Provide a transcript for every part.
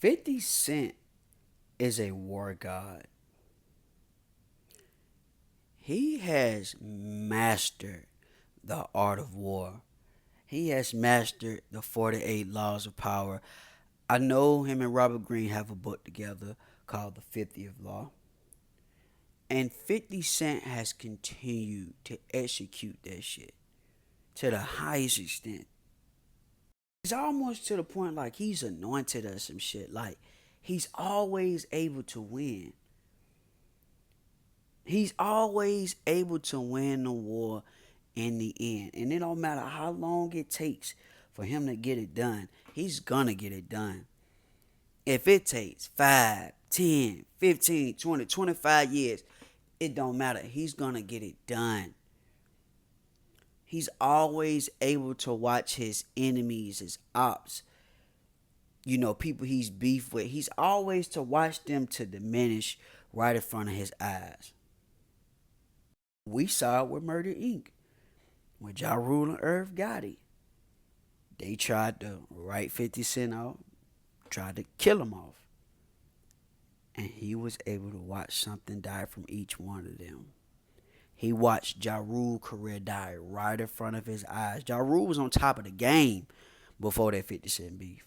50 Cent is a war god. He has mastered the art of war. He has mastered the 48 laws of power. I know him and Robert Greene have a book together called The 50th Law. And 50 Cent has continued to execute that shit to the highest extent. It's almost to the point like he's anointed us some shit. Like he's always able to win. He's always able to win the war in the end. And it don't matter how long it takes for him to get it done. He's gonna get it done. If it takes 5, 10, 15, 20, 25 years, it don't matter. He's gonna get it done. He's always able to watch his enemies, his ops, people he's beef with. He's always to watch them to diminish right in front of his eyes. We saw it with Murder Inc. When Ja Rule and Irv Gotti. They tried to write 50 Cent out, tried to kill him off. And he was able to watch something die from each one of them. He watched Ja Rule's career die right in front of his eyes. Ja Rule was on top of the game before that 50 Cent beef.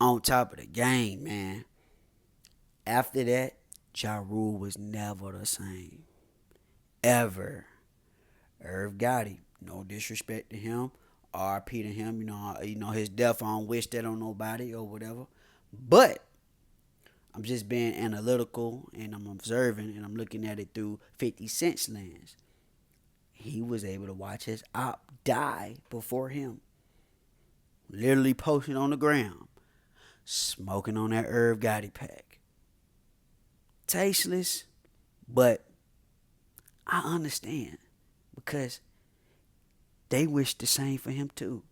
On top of the game, man. After that, Ja Rule was never the same. Ever. Irv Gotti, no disrespect to him. RP to him, his death, I don't wish that on nobody or whatever. But I'm just being analytical and I'm observing and I'm looking at it through 50 Cent's lens. He was able to watch his op die before him. Literally posting on the ground. Smoking on that Irv Gotti pack. Tasteless, but I understand because they wish the same for him too.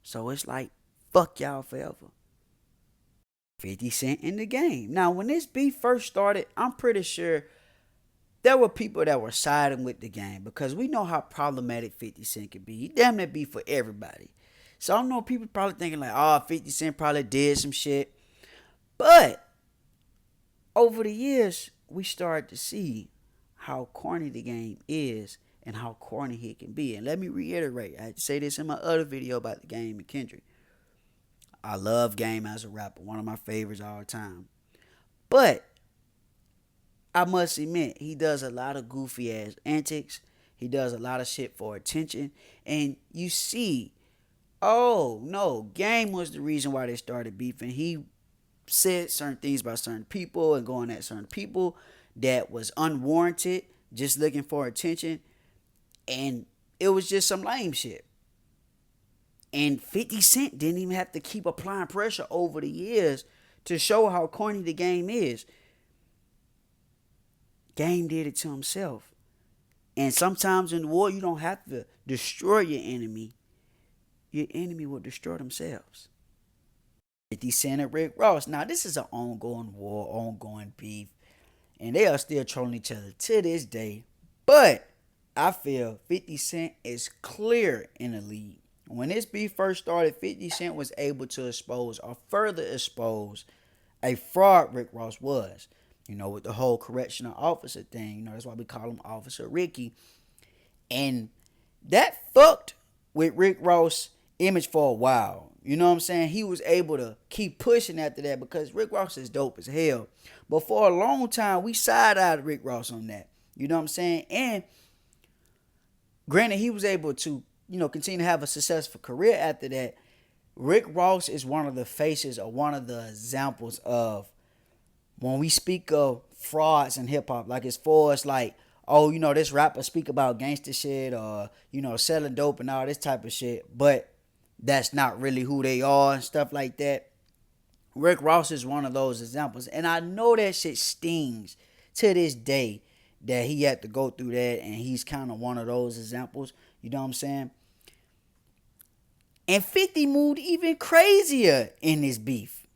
So it's like, fuck y'all forever. 50 Cent in the game. Now, when this beef first started, I'm pretty sure there were people that were siding with the game because we know how problematic 50 Cent can be. He damn near be for everybody. So I know people probably thinking like, oh, 50 Cent probably did some shit. But over the years, we started to see how corny the game is and how corny he can be. And let me reiterate, I say this in my other video about the Game and Kendrick. I love Game as a rapper, one of my favorites all the time. But I must admit, he does a lot of goofy ass antics. He does a lot of shit for attention. And you see, oh no, Game was the reason why they started beefing. He said certain things about certain people and going at certain people that was unwarranted, just looking for attention. And it was just some lame shit. And 50 Cent didn't even have to keep applying pressure over the years to show how corny the game is. Game did it to himself. And sometimes in the war, you don't have to destroy your enemy. Your enemy will destroy themselves. 50 Cent and Rick Ross. Now, this is an ongoing war, ongoing beef. And they are still trolling each other to this day. But I feel 50 Cent is clear in the lead. When this beef first started, 50 Cent was able to expose or further expose a fraud Rick Ross was. With the whole correctional officer thing. That's why we call him Officer Ricky. And that fucked with Rick Ross' image for a while. You know what I'm saying? He was able to keep pushing after that because Rick Ross is dope as hell. But for a long time, we side-eyed Rick Ross on that. You know what I'm saying? And granted, he was able to, continue to have a successful career after that. Rick Ross is one of the faces or one of the examples of when we speak of frauds in hip hop, like as far as like, oh, this rapper speak about gangster shit or, selling dope and all this type of shit, but that's not really who they are and stuff like that. Rick Ross is one of those examples. And I know that shit stings to this day that he had to go through that and he's kind of one of those examples. You know what I'm saying? And 50 moved even crazier in this beef.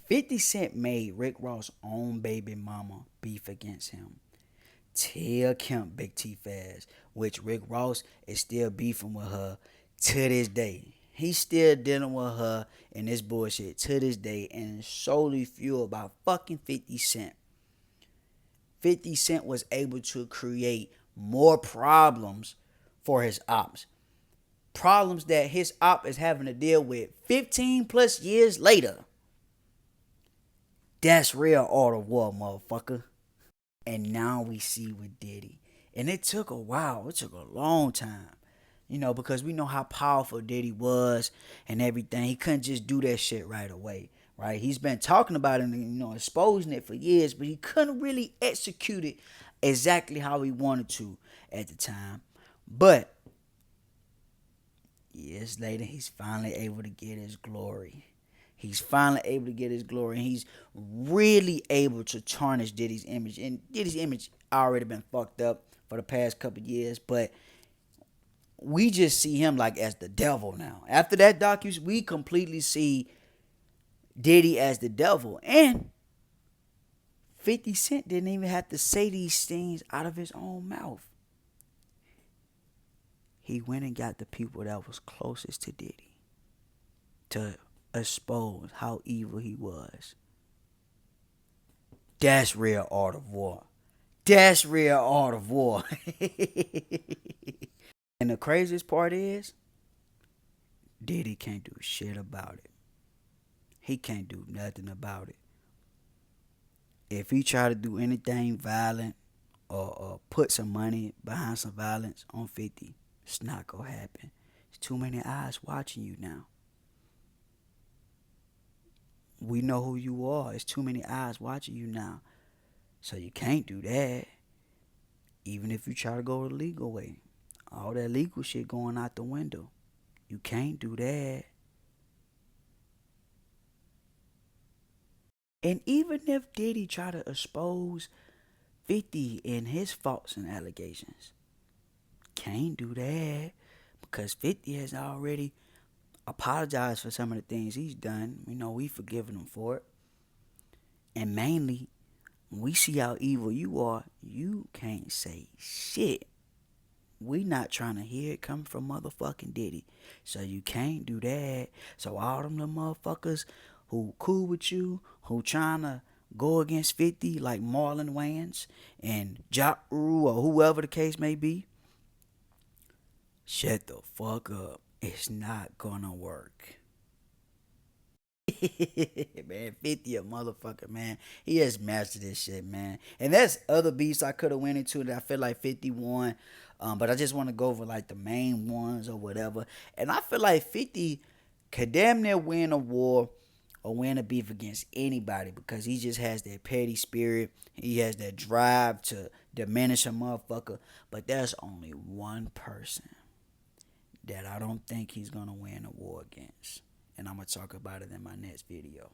50 Cent made Rick Ross' own baby mama beef against him. Tia Kemp Big T Fast, which Rick Ross is still beefing with her to this day. He's still dealing with her and this bullshit to this day, and it's solely fueled by fucking 50 Cent. 50 Cent was able to create more problems for his ops. Problems that his op is having to deal with 15 plus years later. That's real art of war, motherfucker. And now we see with Diddy. And it took a while. It took a long time. Because we know how powerful Diddy was and everything. He couldn't just do that shit right away. Right? He's been talking about it and, exposing it for years, but he couldn't really execute it exactly how he wanted to at the time. But years later, he's finally able to get his glory. He's finally able to get his glory. And he's really able to tarnish Diddy's image. And Diddy's image already been fucked up for the past couple years. But we just see him like as the devil now. After that docu, we completely see Diddy as the devil. And 50 Cent didn't even have to say these things out of his own mouth. He went and got the people that was closest to Diddy to expose how evil he was. That's real art of war. That's real art of war. And the craziest part is, Diddy can't do shit about it. He can't do nothing about it. If he try to do anything violent or put some money behind some violence on 50, it's not gonna happen. There's too many eyes watching you now. We know who you are. It's too many eyes watching you now. So you can't do that. Even if you try to go the legal way. All that legal shit going out the window. You can't do that. And even if Diddy try to expose 50 and his faults and allegations, can't do that. Because 50 has already apologized for some of the things he's done. We forgiven him for it. And mainly, when we see how evil you are, you can't say shit. We not trying to hear it coming from motherfucking Diddy. So you can't do that. So all them little motherfuckers who cool with you, who trying to go against 50 like Marlon Wayans and Ja Rule or whoever the case may be, shut the fuck up. It's not gonna work. Man, 50 a motherfucker, man. He has mastered this shit, man. And that's other beats I could have went into that I feel like 51. But I just want to go over like the main ones or whatever. And I feel like 50 could damn near win a war or win a beef against anybody because he just has that petty spirit. He has that drive to diminish a motherfucker. But there's only one person that I don't think he's going to win a war against. And I'm going to talk about it in my next video.